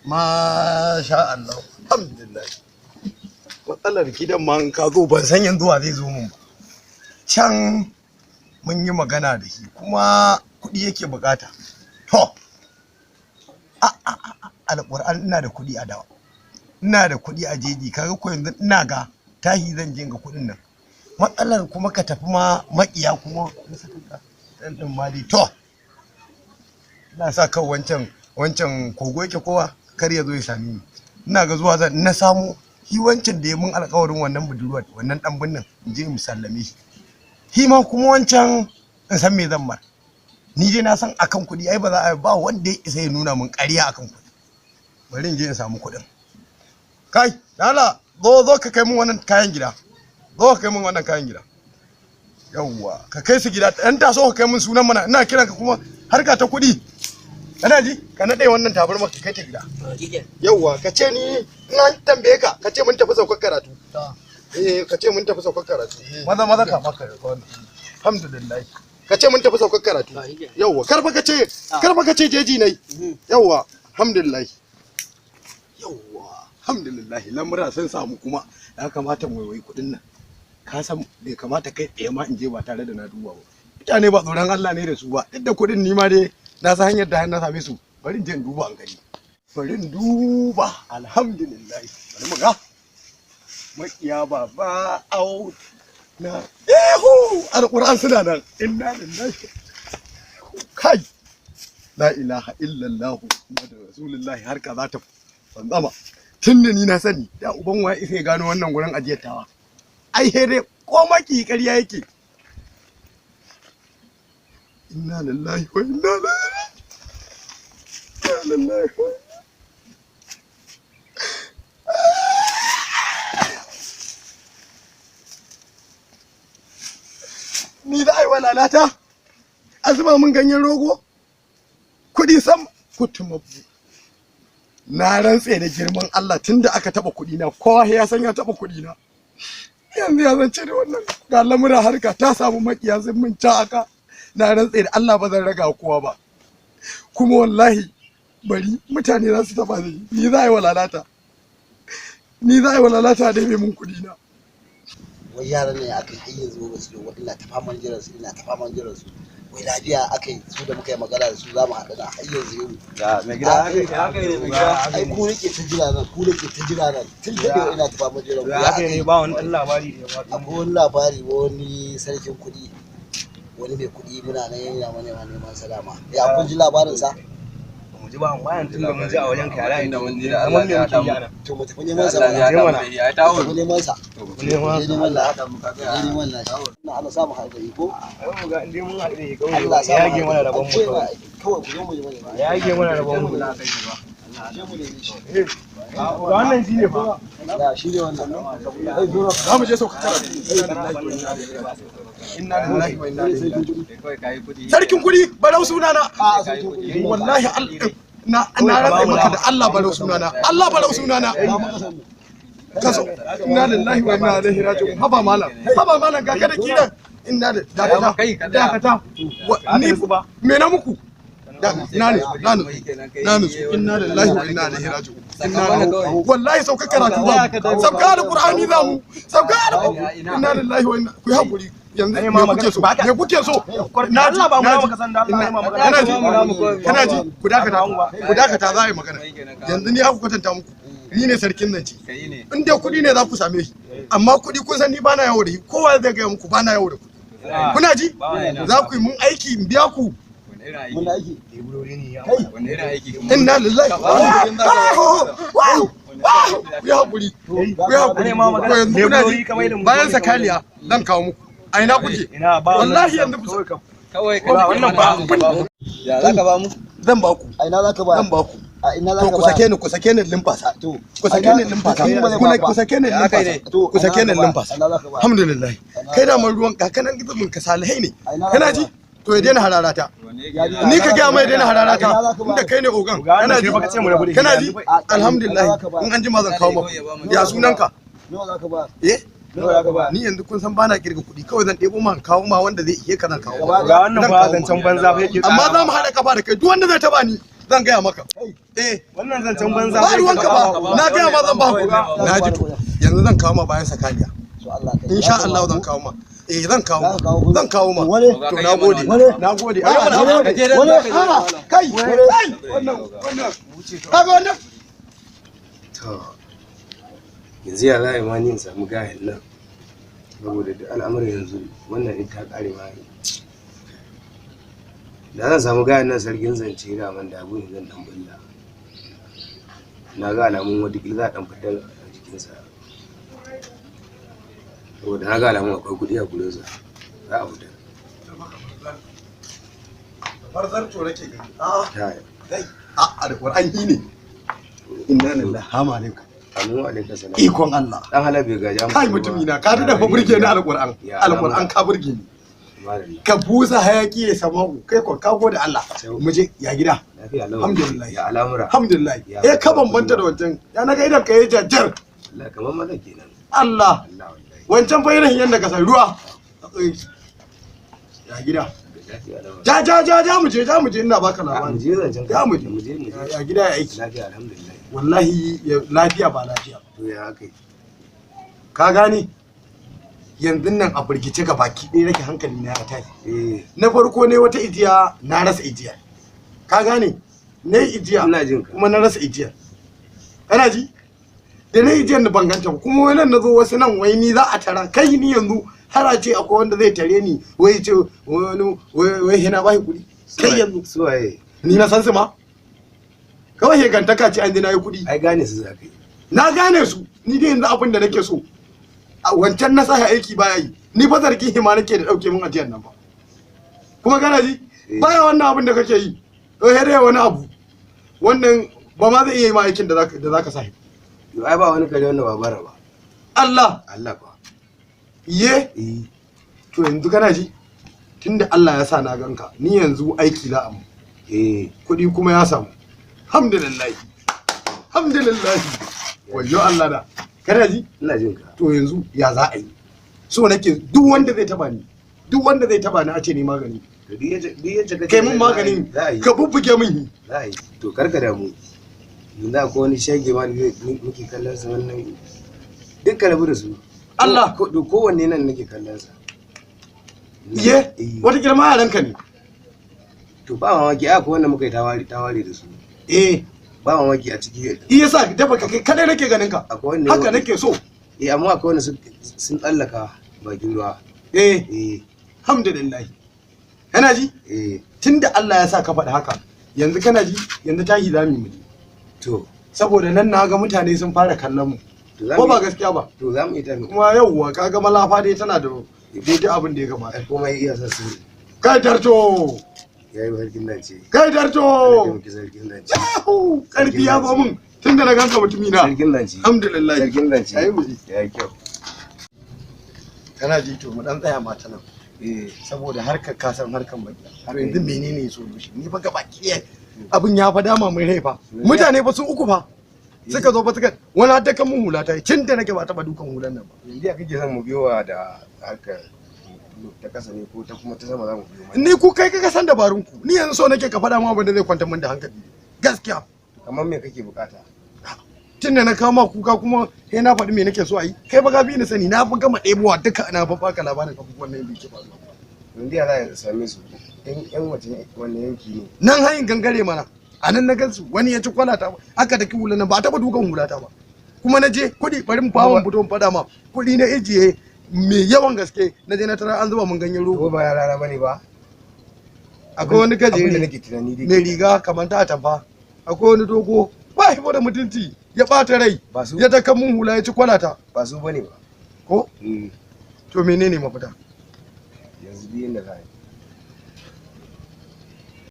Masha Allah. Alhamdulillah. Matsalar gidan ma in ka zo ban san yanzu wa zai zo mun ba. Can mun yi magana da shi kuma kuɗi yake bukata. To. Alƙur'an ina da kuɗi a dawa. Ina da kuɗi a jeji kaga ko yanzu ina ga tahi zan je ga kuɗin nan. Matsalar kuma ka tafi ma maƙiya kuma ɗan ɗin ma dai to. Ina sa kan wancan kogo yake kowa kar ya zo ya sami ni. Ina ga zuwa zan na samu shi wancan da ya mun alƙawarin wannan budurwar wannan ɗan binnin in je mu sallame shi. Shi ma kuma wancan in san me zan mar. Ni dai na san akan kuɗi ai ba za a ba wanda ya isa ya nuna mun ƙarya akan kuɗi. Bari in je in samu kuɗin. Kai, Lala, zo ka kai mun wannan kayan gida. Zo ka kai mun wannan kayan gida. Yawwa, ka kai su gida. Ɗan taso ka kai mun sunan mana. Ina kiran ka kuma harka ta kuɗi. Kana ji? Ka naɗe wannan tabarma ka kai ta gida. Yawwa, ka ce ni ina tambaye ka, ka ce mun tafi saukar karatu. Ka ce mun tafi saukar karatu. Maza ka maka wannan. Alhamdulillah. Ka ce mun tafi saukar karatu. Yawwa, kar fa ka ce jeji nai. Yawwa, alhamdulillah. Yawwa, alhamdulillah. Lamura sun samu kuma ya kamata mu wai kuɗin nan. Ka san bai kamata kai tsaye ma in je ba tare da na duba ba. Mutane ba tsoron Allah ne da su ba. Duk da kuɗin ni ma dai na san hanyar da na same su. Bari in je in duba an gani. Bari in duba. Alhamdulillah. Bari mu ga. Makiya baba out na ehu alquran suna nan. Inna lillahi. Kai. La ilaha illallah Muhammadur Rasulullahi har ka za ta fanzama. Tun da ni na sani da uban waye sai gano wannan gurin ajiyar tawa. Ai he dai ko maki ƙarya yake. Inna lillahi wa inna ilaihi wa ni da ai walalata azuma mun ganyen rogo kudi sam kutuma na rantse da girman Allah tunda aka taba kudi na kowa ya san ya taba kudi na yanzu ya zance da wannan ga lamura harka ta samu makiya sun mun ta aka na rantse da Allah ba zan raga kowa ba kuma wallahi bari mutane za su taba ni za a yi walalata da mai mun kudi na wai yaran ne aka yi yanzu ba su da ina ta faman jiran su wai lafiya aka yi su da muka yi magana da su za mu haɗu na har yanzu yau ya mai gida haka ne mai gida ai ku nake ta jira nan tun da ina ta faman jiran ku haka ne ba wani ɗan labari da ya faɗo akwai wani labari wani sarkin kuɗi wani mai kuɗi muna nan yana mana neman salama ya kun ji labarin sa mu ji ba mu bayan tun da mun ji a wajen ka yara inda mun ji da Allah ya ta mu to mu tafi neman sa ya ta mu neman sa neman Allah ya ta mu ka ga neman na ina Allah samu haɗari ko mu ga inda mun haɗe kawai ya yage mana rabon mu kawai ku zo mu ji mana ya yage mana rabon mu na kai ba wannan shi ne fa ya shi ne wannan za mu je sauka tara inna lillahi wa inna ilaihi sarkin kudi barau sunana wallahi na rantsa maka da Allah barau sunana kaso inna lillahi wa inna ilaihi raji'un haba malam ga kada kidan inna dakata ni me na muku na nutsu inna lillahi wa inna ilaihi raji'un wallahi sauka karatu ba sauka da qur'ani za mu sauka da inna lillahi wa inna ku hakuri yanzu me kuke so na Allah ba mu maka san da Allah ma magana kana ji ku dakata za a yi magana yanzu ni aka kwatanta muku ni ne sarkin nan ce in dai kudi ne za ku same shi amma kudi kun san ni bana yawo da shi kowa zai ga muku bana yawo da kudi kuna ji za ku yi mun aiki in biya ku mun aiki inna lillahi ya hakuri bayan sakaliya zan kawo muku a ina kuke wallahi yanzu kawai wannan ba ya zaka ba mu zan ba ku a ina zaka ba zan ba ku a ina zaka ba ku sake ni limfasa ku sake ni limfasa alhamdulillah kai da man ruwan kakanan gidan ka salihai ne kana ji to ya daina hararata ni ka ga mai daina hararata inda kai ne ogan kana ji alhamdulillah in an ji ma zan kawo maka ya sunanka ni yanzu kun san bana kirga kuɗi kawai zan ɗebo ma kawo ma wanda zai iya ka zan kawo ga wannan ba zancen banza fa yake amma za mu haɗa kafa da kai duk wanda zai taba ni zan gaya maka wannan zancen banza ba ruwanka ba na gaya ma zan ba ku na ji to yanzu zan kawo ma bayan sakaliya insha Allah zan kawo ma zan kawo ma to nagode kai wannan kaga wannan to yanzu ya za a yi ma ni in samu gayan nan saboda duk al'amuran yanzu wannan in ta kare ma da zan samu gayan nan sarkin zance da man da abun zan dan bulla na ga alamun wata kila za a dan fitar a jikinsa saboda na ga alamun akwai kuɗi a gurinsa za a fitar farzar to nake gani a da Qur'ani ne inna lillahi wa alaikum amin wa alaikum salam ikon Allah dan halabe gaji kai mutumi na ka da fa burge ni alquran ka burge ni ka busa hayaki ya sama'u kai ko ka gode Allah mu je ya gida alhamdulillah ya al'amura alhamdulillah ka bambanta da wancan ya naga idan ka yi jajjar Allah kamar maza kenan Allah wancan fa irin yanda ka san ruwa ya gida ja mu je ina baka labari mu je zancen ya mu je ya gida ya aiki lafiya alhamdulillah wallahi lafiya ba lafiya to ya kai ka gane yanzu nan a burgice ga baki ɗaya nake hankali na ya tashi na farko ne wata ijiya na rasa ijiya ka gane ne ijiya kuma na rasa ijiya kana ji da na ijiyar da banganta kuma wai nan nazo wasu nan wai ni za a tara kai ni yanzu har a ce akwai wanda zai tare ni wai ce wai hina bai kuɗi kai yanzu suwaye ni na san su ma kawai hegantaka ce an ji na yi kuɗi ai gane su za ka yi na gane su ni dai yanzu abin da nake so a wancan na sa aiki baya yi ni fa zargin hima nake da dauke min ajiyar nan ba kuma kana ji baya wannan abin da kake yi to sai dai wani abu wannan ba ma zai iya yi ma aikin da zaka sa yo ai ba wani kare wanda ba bara ba Allah ba ye to yanzu kana ji tunda Allah ya sa na ganka ni yanzu aiki za a mu kuɗi kuma ya samu alhamdulillah wayo Allah da kana ji ina jin ka to yanzu ya za a yi so nake duk wanda zai taba ni a ce ni magani kai mun magani ka bubbuge min za a yi to karka da mu yanzu ko wani shege ma muke kallon sa wannan dukkan rabu da su Allah kowanne nan nake kallon sa ye wata girma yaranka ne to ba mamaki a ko wanda muka yi tawari da su ba mamaki a ciki yasa dafa kai kadai nake ganin ka haka nake so amma akwai wanda sun tsallaka bakin ruwa alhamdulillah kana ji tunda Allah ya sa ka faɗi haka yanzu kana ji yanzu tahi zamu mu to saboda nan na ga mutane sun fara kallon mu ko ba gaskiya ba to zamu yi tafi kuma yauwa kaga malafa dai tana da daidai abin da ya kamata komai iya sa su kai tarto yayi sarkin nan ce kai tarto sarkin nan ce karfi ya zo mun tunda na ganka mutumi na sarkin nan ce alhamdulillah sarkin nan ce yayi kyau kana ji to mu dan tsaya mata nan saboda harkar kasan harkar baki har yanzu menene ya so shi ni fa gaba ki abin ya fa dama mai rai fa mutane fa sun uku fa suka zo fa suka wani hadda kan mun hula ta tun da nake ba taba dukan hulan nan ba yanzu ya kake son mu biyowa da harkar ta kasa ne ko ta kuma ta sama za mu biyo ni ku kai ka san dabarun ku ni yanzu so nake ka faɗa ma abin da zai kwantar min da hankali gaskiya kamar me kake bukata tun da na kama kuka kuma sai na faɗi me nake so a yi kai ba gabi ni sani na fi gama ɗebowa duka na fa baka labarin abubuwan nan da yake faruwa yanzu ya za a same su yan wace wannan yanki ne nan hayin gangare mana a nan na gansu wani ya ci kwalata aka daki hulan nan ba taɓa dukan hulata ba kuma na je kuɗi bari mu fawon fito mu faɗa ma kuɗi na ijiye mai yawan gaske na je na tara an zuba mun ganyen rogo ba yara bane ba akwai wani gajeri da nake tunani dai mai riga kamar ta atamfa akwai wani dogo ba shi da mutunci ya ɓata rai ya ta kan mun hula ya ci kwalata ba su bane ba ko to menene mafita yanzu biyan da za a yi